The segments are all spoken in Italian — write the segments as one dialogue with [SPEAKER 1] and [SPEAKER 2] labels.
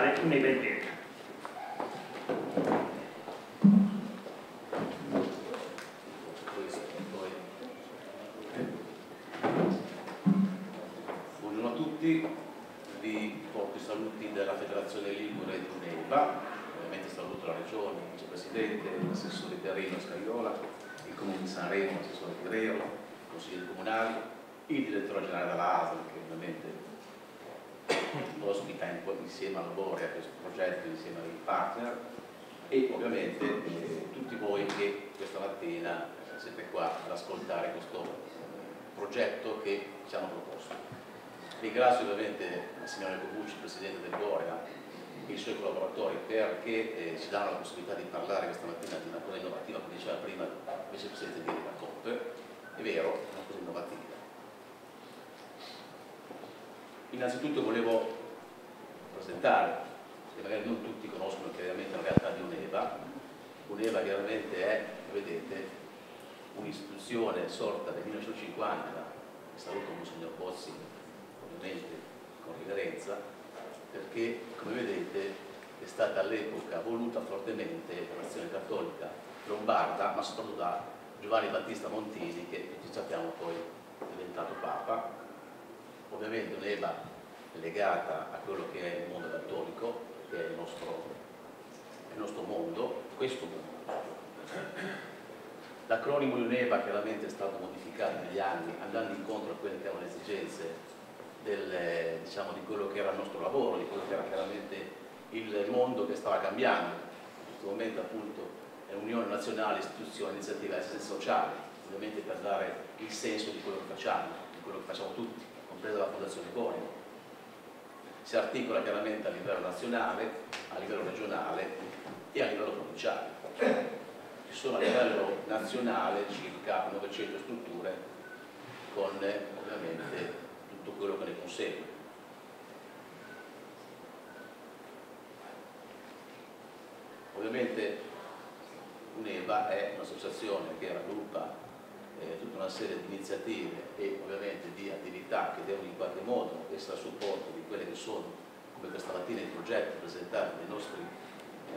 [SPEAKER 1] realizzare un'EVA intera.
[SPEAKER 2] Buongiorno a tutti, vi porto i saluti della Federazione Ligure di UNEVA, ovviamente saluto la Regione, il Vicepresidente, l'assessore Terreno Scagliola, il Comune di Sanremo, l'assessore Tirero, i consiglieri comunali, il direttore generale della ASL che ovviamente ospita insieme a Lavori a questo progetto, insieme ai partner e ovviamente tutti voi che questa mattina siete qua ad ascoltare questo progetto che ci hanno proposto. Ringrazio ovviamente la signora Cobucci, Presidente del Borea, e i suoi collaboratori perché ci danno la possibilità di parlare questa mattina di una cosa innovativa, come diceva prima il Vicepresidente di COP. È vero, è una cosa innovativa. Innanzitutto volevo presentare, che magari non tutti conoscono chiaramente la realtà di UNEVA. UNEVA chiaramente è, vedete, un'istituzione sorta nel 1950, e saluto Monsignor Bozzi ovviamente con riverenza, perché come vedete è stata all'epoca voluta fortemente dall'Azione Cattolica lombarda, ma soprattutto da Giovanni Battista Montini, che tutti sappiamo poi è diventato Papa. Ovviamente UNEVA è legata a quello che è il mondo cattolico, che è il nostro mondo, questo mondo. L'acronimo UNEVA chiaramente è stato modificato negli anni, andando incontro a quelle che erano le esigenze diciamo, di quello che era il nostro lavoro, di quello che era chiaramente il mondo che stava cambiando. In questo momento appunto è Unione Nazionale Istituzione Iniziativa Assistenza Sociale, ovviamente per dare il senso di quello che facciamo, di quello che facciamo tutti, compresa la Fondazione Coni. Si articola chiaramente a livello nazionale, a livello regionale e a livello provinciale. Ci sono a livello nazionale circa 900 strutture con ovviamente tutto quello che ne consegue. Ovviamente UNEVA è un'associazione che raggruppa tutta una serie di iniziative e ovviamente di attività che devono in qualche modo essere a supporto di quelle che sono, come questa mattina, i progetti presentati dai nostri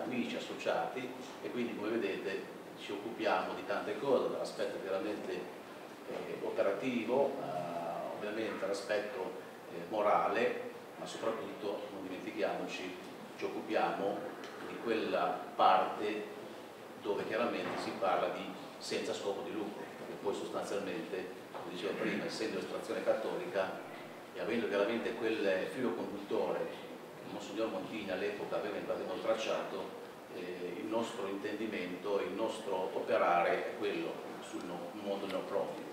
[SPEAKER 2] amici associati, e quindi come vedete ci occupiamo di tante cose, dall'aspetto chiaramente operativo, ovviamente l'aspetto morale, ma soprattutto non dimentichiamoci, ci occupiamo di quella parte dove chiaramente si parla di senza scopo di lucro, che poi sostanzialmente, come dicevo prima, essendo estrazione cattolica e avendo chiaramente quel filo conduttore che Monsignor Montini all'epoca aveva in qualche modo tracciato, il nostro intendimento, il nostro operare è quello sul mondo no profit.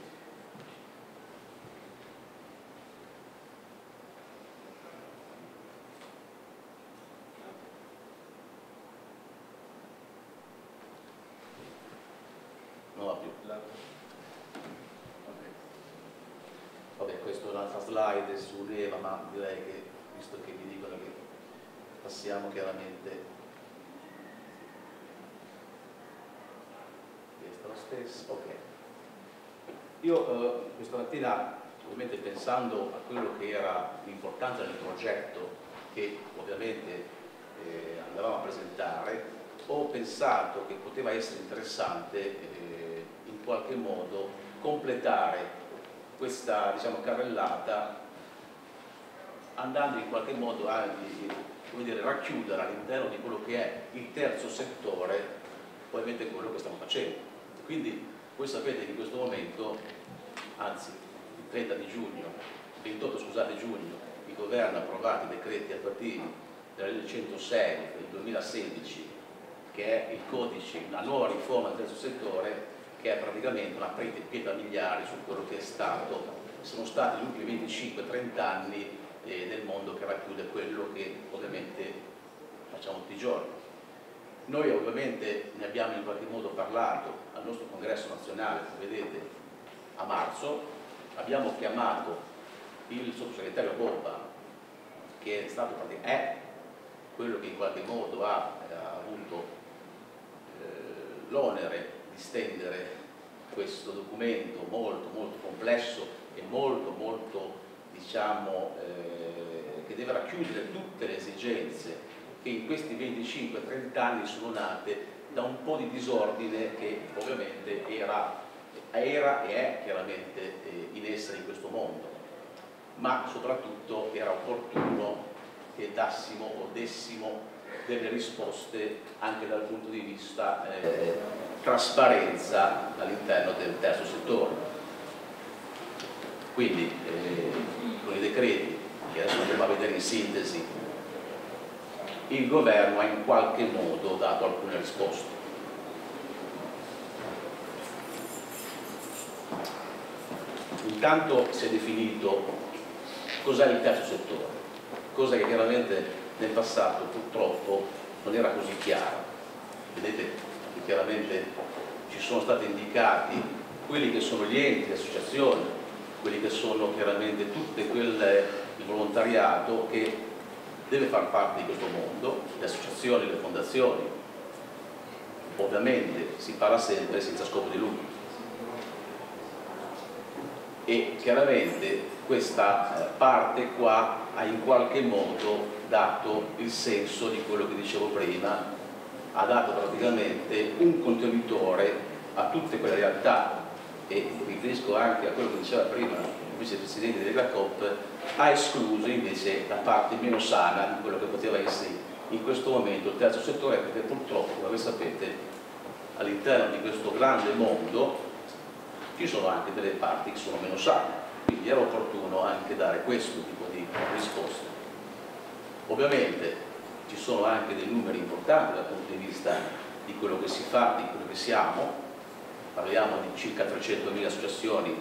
[SPEAKER 2] Non va più. Vabbè, questa è un'altra slide su UNEVA, ma direi che, visto che mi dicono che passiamo chiaramente questa è la stessa. Ok. Io questa mattina, ovviamente pensando a quello che era l'importanza del progetto che ovviamente andavamo a presentare, ho pensato che poteva essere interessante in qualche modo completare questa, diciamo, carrellata andando in qualche modo a racchiudere all'interno di quello che è il terzo settore, ovviamente quello che stiamo facendo. Quindi voi sapete che in questo momento, anzi il 30 di giugno, 28 scusate giugno, il governo ha approvato i decreti attuativi della legge 106 del 2016, che è il codice, una nuova riforma del terzo settore, che è praticamente una pietra miliare su quello che sono stati gli ultimi 25-30 anni del mondo, che racchiude quello che ovviamente facciamo tutti i giorni. Noi ovviamente ne abbiamo in qualche modo parlato al nostro congresso nazionale, come vedete, a marzo. Abbiamo chiamato il sottosegretario Bobba, che è quello che in qualche modo ha avuto l'onere di stendere questo documento molto molto complesso e molto diciamo che deve racchiudere tutte le esigenze che in questi 25-30 anni sono nate da un po' di disordine che ovviamente era e è chiaramente in essere in questo mondo, ma soprattutto era opportuno che dassimo o dessimo delle risposte anche dal punto di vista trasparenza all'interno del terzo settore. Quindi con i decreti, che adesso andremo a vedere in sintesi, il governo ha in qualche modo dato alcune risposte. Intanto si è definito cos'è il terzo settore, cosa che chiaramente nel passato purtroppo non era così chiara. Vedete che chiaramente ci sono stati indicati quelli che sono gli enti, le associazioni, quelli che sono chiaramente tutto il volontariato che deve far parte di questo mondo, le associazioni, le fondazioni. Ovviamente si parla sempre senza scopo di lucro. E chiaramente questa parte qua ha in qualche modo dato il senso di quello che dicevo prima, ha dato praticamente un contenitore a tutte quelle realtà, e riferisco anche a quello che diceva prima il vicepresidente della COP, ha escluso invece la parte meno sana di quello che poteva essere in questo momento il terzo settore, perché purtroppo, come sapete, all'interno di questo grande mondo ci sono anche delle parti che sono meno sane, quindi era opportuno anche dare questo tipo di risposte. Ovviamente ci sono anche dei numeri importanti dal punto di vista di quello che si fa, di quello che siamo, parliamo di circa 300.000 associazioni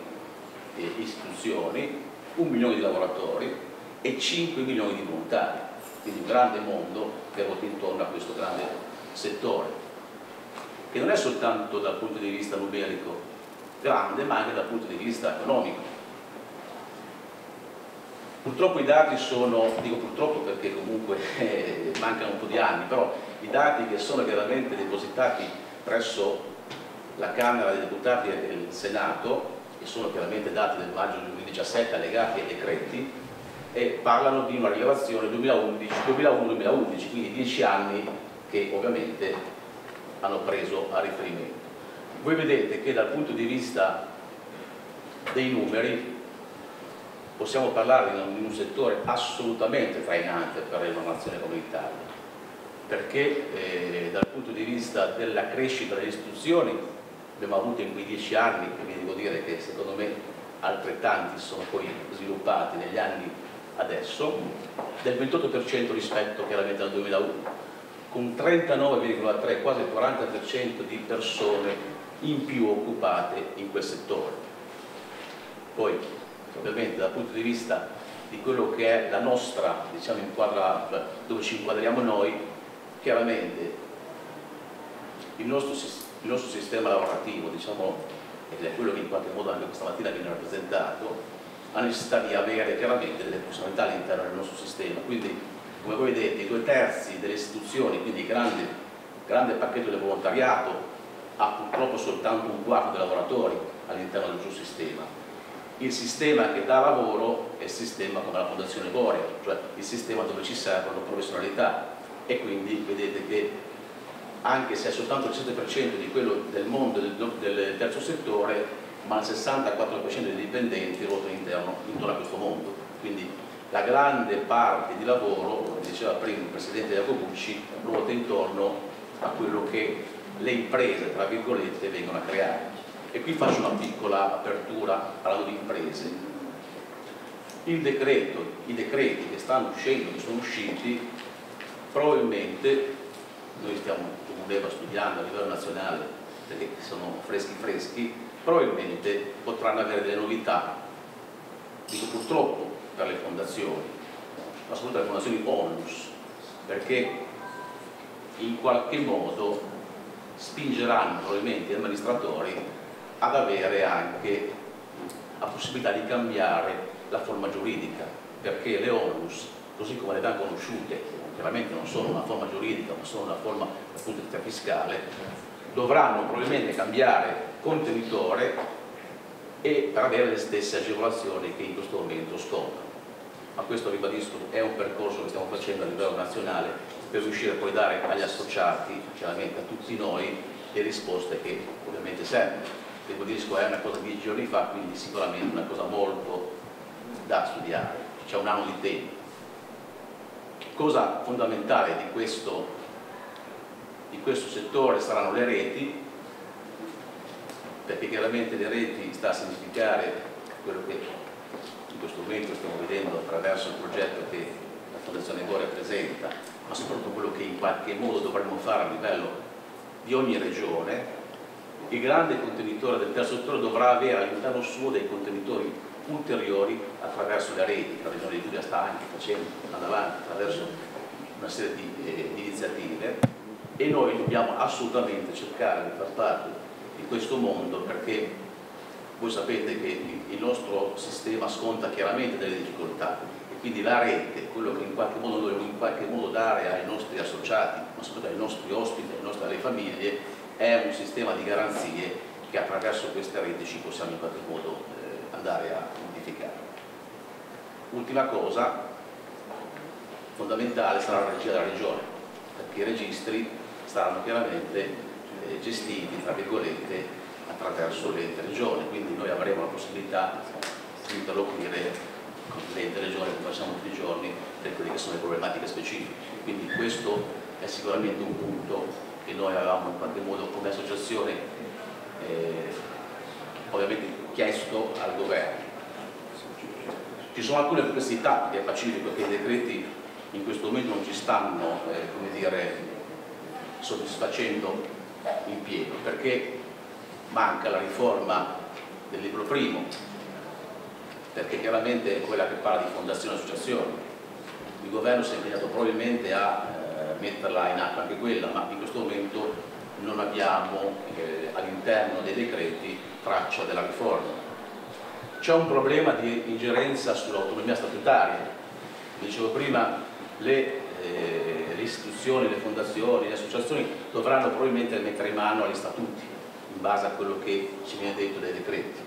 [SPEAKER 2] e istituzioni, 1 milione di lavoratori e 5 milioni di volontari, quindi un grande mondo che ruota intorno a questo grande settore, che non è soltanto dal punto di vista numerico grande, ma anche dal punto di vista economico. Purtroppo i dati sono, dico purtroppo perché comunque mancano un po' di anni, però i dati che sono chiaramente depositati presso la Camera dei Deputati e il Senato, che sono chiaramente dati del maggio 2017 allegati ai decreti, e parlano di una rilevazione 2001-2011, quindi 10 anni che ovviamente hanno preso a riferimento. Voi vedete che dal punto di vista dei numeri possiamo parlare di un settore assolutamente trainante per una nazione come l'Italia, perché dal punto di vista della crescita delle istituzioni abbiamo avuto in quei 10 anni, e vi devo dire che secondo me altrettanti sono poi sviluppati negli anni adesso, del 28% rispetto chiaramente al 2001, con 39,3, quasi il 40% di persone in più occupate in quel settore. Poi ovviamente dal punto di vista di quello che è la nostra, diciamo, dove ci inquadriamo noi, chiaramente il nostro sistema lavorativo, diciamo, ed è quello che in qualche modo anche questa mattina viene rappresentato, ha necessità di avere chiaramente delle funzionalità all'interno del nostro sistema. Quindi, come voi vedete, i 2/3 delle istituzioni, quindi il grande pacchetto del volontariato, ha purtroppo soltanto 1/4 dei lavoratori all'interno del suo sistema. Il sistema che dà lavoro è il sistema come la Fondazione Borea, cioè il sistema dove ci servono professionalità, e quindi vedete che anche se è soltanto il 7% di quello del mondo del terzo settore, ma il 64% dei dipendenti ruotano intorno a questo mondo. Quindi la grande parte di lavoro, come diceva prima il Presidente Iacobucci, ruota intorno a quello che le imprese, tra virgolette, vengono a creare. E qui faccio una piccola apertura parlando di imprese. I decreti che stanno uscendo, che sono usciti, probabilmente, noi stiamo comunque studiando a livello nazionale, perché sono freschi, probabilmente potranno avere delle novità, dico purtroppo per le fondazioni, ma soprattutto le fondazioni onlus, perché in qualche modo spingeranno probabilmente gli amministratori ad avere anche la possibilità di cambiare la forma giuridica, perché le onlus, così come le abbiamo conosciute, chiaramente non sono una forma giuridica, ma sono una forma dal punto di vista fiscale, dovranno probabilmente cambiare contenitore e per avere le stesse agevolazioni che in questo momento scontano. ma questo, ribadisco, è un percorso che stiamo facendo a livello nazionale per riuscire poi a dare agli associati, chiaramente a tutti noi, le risposte che ovviamente servono. Ribadisco, è una cosa di 10 giorni fa, quindi sicuramente una cosa molto da studiare, c'è un anno di tempo. Cosa fondamentale di questo settore saranno le reti, perché chiaramente le reti sta a significare quello che in questo momento stiamo vedendo attraverso il progetto che la Fondazione Gore presenta, ma soprattutto quello che in qualche modo dovremmo fare a livello di ogni regione. Il grande contenitore del terzo settore dovrà avere all'interno suo dei contenitori ulteriori attraverso le reti che la Regione Liguria sta anche facendo, andando avanti attraverso una serie di iniziative, e noi dobbiamo assolutamente cercare di far parte di questo mondo, perché voi sapete che il nostro sistema sconta chiaramente delle difficoltà, e quindi la rete, quello che in qualche modo noi dobbiamo in qualche modo dare ai nostri associati, ma soprattutto ai nostri ospiti, alle famiglie, è un sistema di garanzie che attraverso queste reti ci possiamo in qualche modo andare a modificare. Ultima cosa fondamentale sarà la regia della regione, perché i registri saranno chiaramente gestiti, tra virgolette, attraverso l'ente regione, quindi noi avremo la possibilità di interloquire con l'ente regione, come facciamo tutti i giorni, per quelle che sono le problematiche specifiche. Quindi questo è sicuramente un punto che noi avevamo in qualche modo come associazione ovviamente chiesto al governo. Ci sono alcune perplessità, che è pacifico che i decreti in questo momento non ci stanno come dire, soddisfacendo in pieno, perché manca la riforma del libro primo, perché chiaramente è quella che parla di fondazioni e associazioni. Il governo si è impegnato probabilmente a metterla in atto anche quella, ma in questo momento non abbiamo all'interno dei decreti traccia della riforma. C'è un problema di ingerenza sull'autonomia statutaria. Dicevo prima, le istituzioni, le fondazioni, le associazioni dovranno probabilmente mettere in mano agli statuti in base a quello che ci viene detto dai decreti.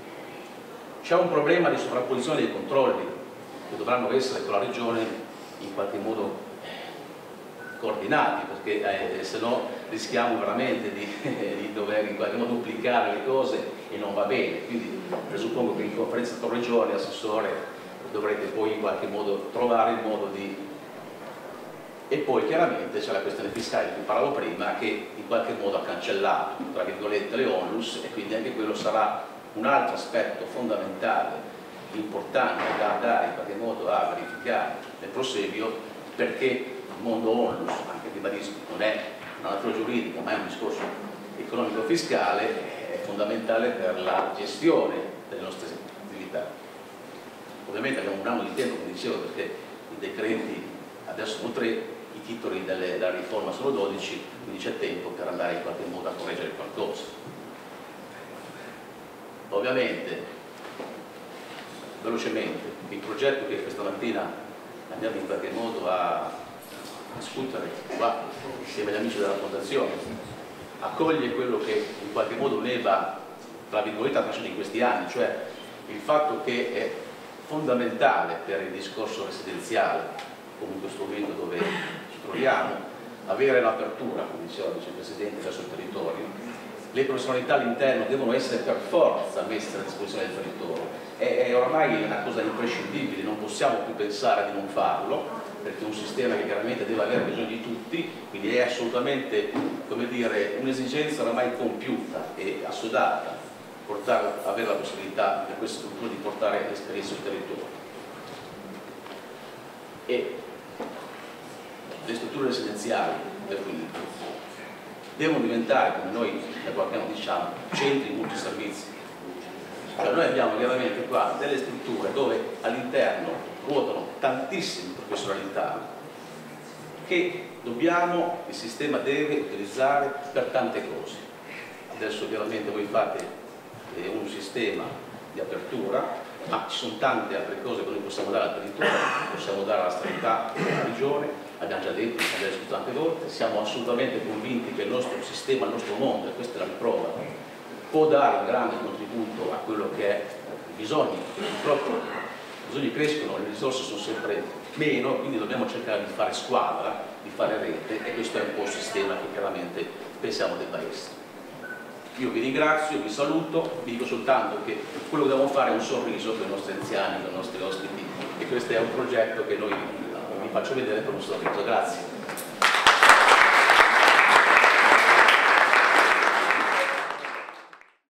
[SPEAKER 2] C'è un problema di sovrapposizione dei controlli che dovranno essere con la regione in qualche modo coordinati, perché se no rischiamo veramente di dover in qualche modo duplicare le cose e non va bene. Quindi presuppongo che in conferenza con regione, assessore, dovrete poi in qualche modo trovare il modo di... E poi chiaramente c'è la questione fiscale di cui parlavo prima, che in qualche modo ha cancellato, tra virgolette, le onlus, e quindi anche quello sarà un altro aspetto fondamentale, importante da andare in qualche modo a verificare nel proseguio, perché il mondo onlus, anche ribadisco, non è una natura giuridica ma è un discorso economico-fiscale, è fondamentale per la gestione delle nostre attività. Ovviamente abbiamo un anno di tempo, come dicevo, perché i decreti adesso sono 3, i titoli della riforma sono 12, quindi c'è tempo per andare in qualche modo a correggere qualcosa. Ovviamente, velocemente, il progetto che questa mattina andiamo in qualche modo a discutere qua insieme agli amici della Fondazione accoglie quello che in qualche modo leva, tra virgolette, la in questi anni, cioè il fatto che è fondamentale per il discorso residenziale, come in questo momento dove ci troviamo, avere l'apertura, come diceva il Vicepresidente, verso il territorio. Le professionalità all'interno devono essere per forza messe a disposizione del territorio. È oramai una cosa imprescindibile, non possiamo più pensare di non farlo, perché è un sistema che chiaramente deve avere bisogno di tutti, quindi è assolutamente, come dire, un'esigenza oramai compiuta e assodata avere la possibilità per queste strutture di portare l'esperienza sul territorio. E le strutture residenziali devono diventare, come noi da qualche anno diciamo, centri multiservizi. Cioè noi abbiamo chiaramente qua delle strutture dove all'interno ruotano tantissime professionalità che il sistema deve utilizzare per tante cose. Adesso chiaramente voi fate un sistema di apertura, ma ci sono tante altre cose che noi possiamo dare al territorio, possiamo dare alla sanità, alla regione, abbiamo già detto, abbiamo già discusso tante volte, siamo assolutamente convinti che il nostro sistema, il nostro mondo, e questa è la riprova, può dare un grande contributo a quello che è il bisogno bisogni crescono, le risorse sono sempre meno, quindi dobbiamo cercare di fare squadra, di fare rete, e questo è un po' il sistema che chiaramente pensiamo debba essere. Io vi ringrazio, vi saluto, vi dico soltanto che quello che dobbiamo fare è un sorriso per i nostri anziani, per i nostri ospiti, e questo è un progetto che noi vi faccio vedere per un sorriso. Grazie.